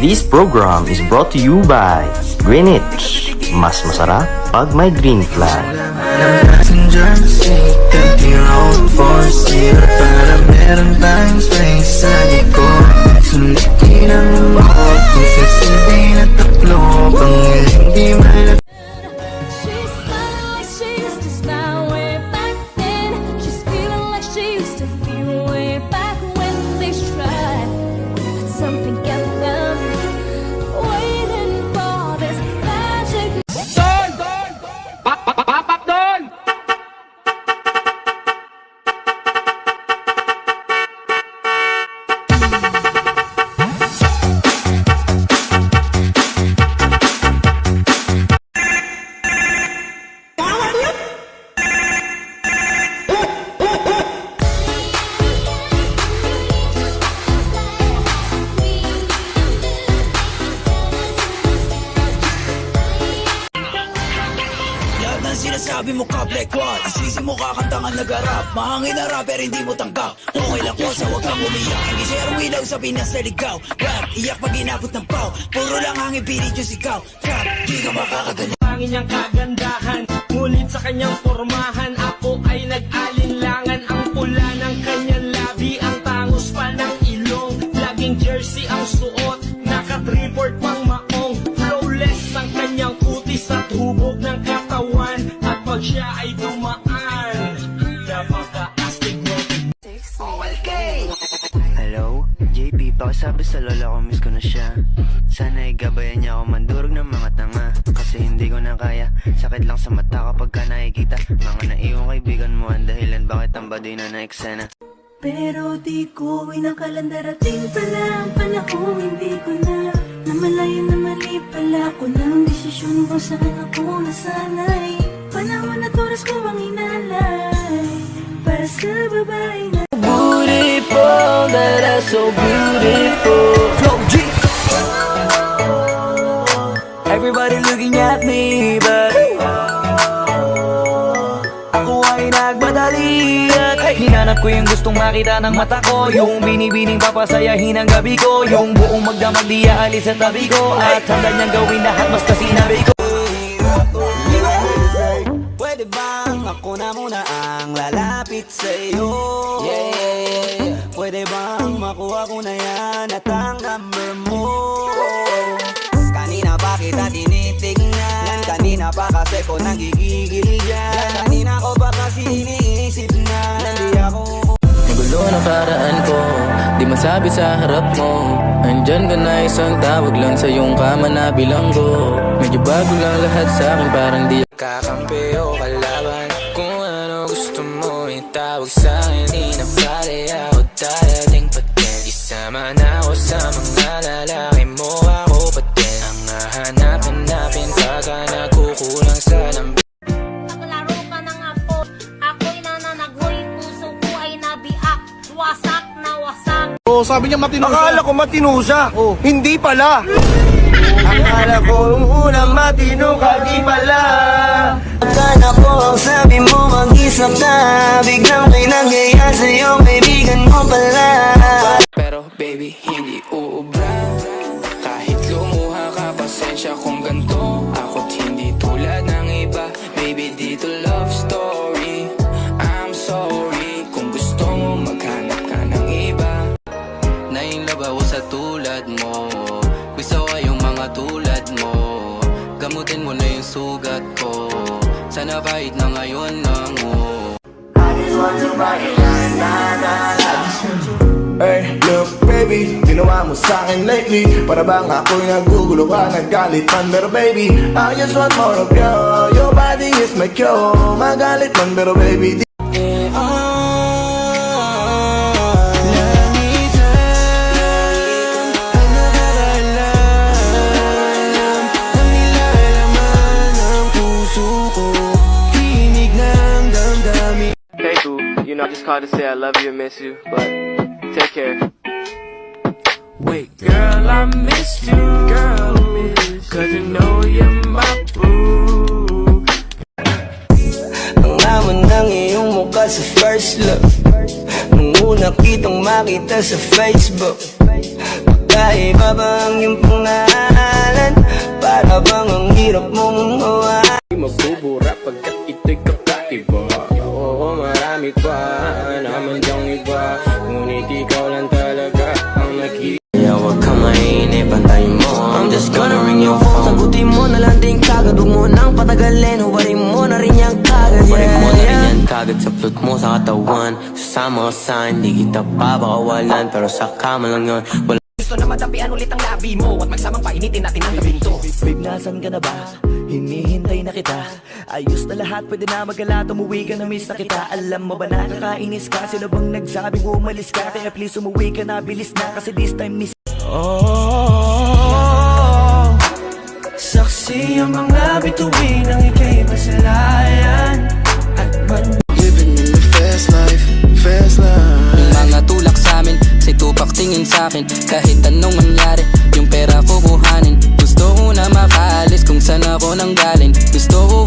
This program is brought to you by Greenwich. Mas masarap pag may green flag. Para meron tayong space sa likod. Sulitin ang remote kung sasabihin na tatlo. Pangiling di man. She's smiling like she used to smile way back then. She's feeling like she used to feel way back when they tried. But something kept them waiting for this magic. Sinasabi mo ka black one, isisi mo kakantangan nag-arap. Mahangin na rapper hindi mo tanggap. Okay lang ko sa wag kang umiyak. Hindi zero ilaw sa Pinas na ligaw. Rap, iyak pag inabot ng pau. Puro lang hangin pilit yung sigaw. Trap, di ka makakagaling. Pangin niyang kagandahan, ngunit sa kanyang pormahan ako ay nag-alinlangan. Ang pula ng kanyang labi, ang tangos pa ng ilong. Laging jersey ang suot, naka-3-port pang maong. Flawless ang kanyang kutis at hubog ng katawan. At pag siya ay dumaan, napaka-astig mo. Hello? JP, pakisabi sa lola ko, miss ko na siya. Sana igabayan niya ako mandurog ng mga tanga. Kasi hindi ko na kaya, sakit lang sa mata kapag ka nakikita. Mga naiwang kaibigan mo ang dahilan bakit ang baduy na na-eksena. Pero di ko inakalang darating pala ang panahon, hindi ko na namalayan na mali pala ko ng desisyon kung saan ako nasanay. Panahon at oras ko ang inalay para sa babae na Beautiful, that is so beautiful. Flow G. Everybody looking at me, but ako ay nagmadali at hinanap ko yung gustong makita ng mata ko. Yung binibining papasayahin ang gabi ko. Yung buong magdamag di aalis sa tabi ko. At handa niyang gawin lahat basta sinabi ko. Pwede bang ako na muna ang lalapit sa'yo? Yeah. Pwede bang makuha ko na yan at ang number mo? Kanina pa kita tinitignan, kanina pa kasi ko nagigigil dyan. Kanina ko pa kasi iniisip na hindi ako. Magulo na paraan ko, di masabi sa harap mo. Andyan ka na isang tawag lang sa iyong kama na bilanggo. Medyo bago lang lahat sa akin, parang di kakampi o kalaban. Kung ano gusto mo itawag sa akin, di na pare ako darating patin. Isama na ako sa mga lalaki mo, ako patin. Ang hahanap-hanapin pagka nagkukulang sa lambi. Naglaro ka na nga po, ako'y nananaghoy, puso ko ay nabiak, wasak na wasak. Oh, sabi niya matino siya. Akala ko matino siya. Oh. Hindi pala. Akala ko nung unang matino ka, di pala. Akala ko ang sabi mo mag-isap na, biglang may nangyaya sa'yo, kaibigan mo pala. Pero baby, hindi uubra. Kahit lumuha ka, pasensya kung ganito. Ako't hindi tulad ng iba. Baby, dito love story. I'm sorry kung gusto mo maghanap ka ng iba. Nainlove ako sa tulad mo. Gusto ko yung mga tulad mo. Gamutin mo na yung sugat ko. Sana kahit na ngayon lang mo. Hey, look baby, ginawa mo sa'kin lately. Para bang ako'y nagugulo ka, nagalit man. Pero baby, I just want more of you. Your body is my cure. Magalit man, pero baby, You know, I just called to say I love you and miss you, but take care. Wait, girl, I miss you, girl, cause you know you're my boo. Ang aman ng iyong mukha sa first look, nung una kitang makita sa Facebook. iba ba ang iyong pangalan? Para bang ang hirap mong mawa? Magbubura pagkat ito'y kakaiba. Oo, marami pa naman diyang iba, ngunit ikaw lang talaga ang nakikita. Kaya wag kang mainip, pantayin mo. I'm just gonna ring your phone. Sagutin mo na lang din kagad. Huwag mo nang patagalin. Huwarin mo na rin yan kagad. Huwarin mo na rin yan kagad. Sa plot mo sa katawan. Sasama ka sa hindi kita papakawalan. Pero sa kama lang yun. Gusto na madapian ulit ang labi mo at magsamang painitin natin ang gabing to. Babe, nasan ka na ba? Hinihintay na kita. Ayos na lahat, pwede na magala. Umuwi ka na, miss na kita. Alam mo ba nakakainis ka? Sino bang nagsabing umalis ka? Kaya please umuwi ka na, bilis na. Kasi this time miss. Oh, saksi ang mga bituin ng ika'y masalayan. At man Living in the fast life, fast life. Mga tulak sa amin, si Tupac tingin sa akin. Kahit anong mangyari, yung pera ko kuhanin. Gusto ko na makaalis kung saan ako nang galing. Gusto ko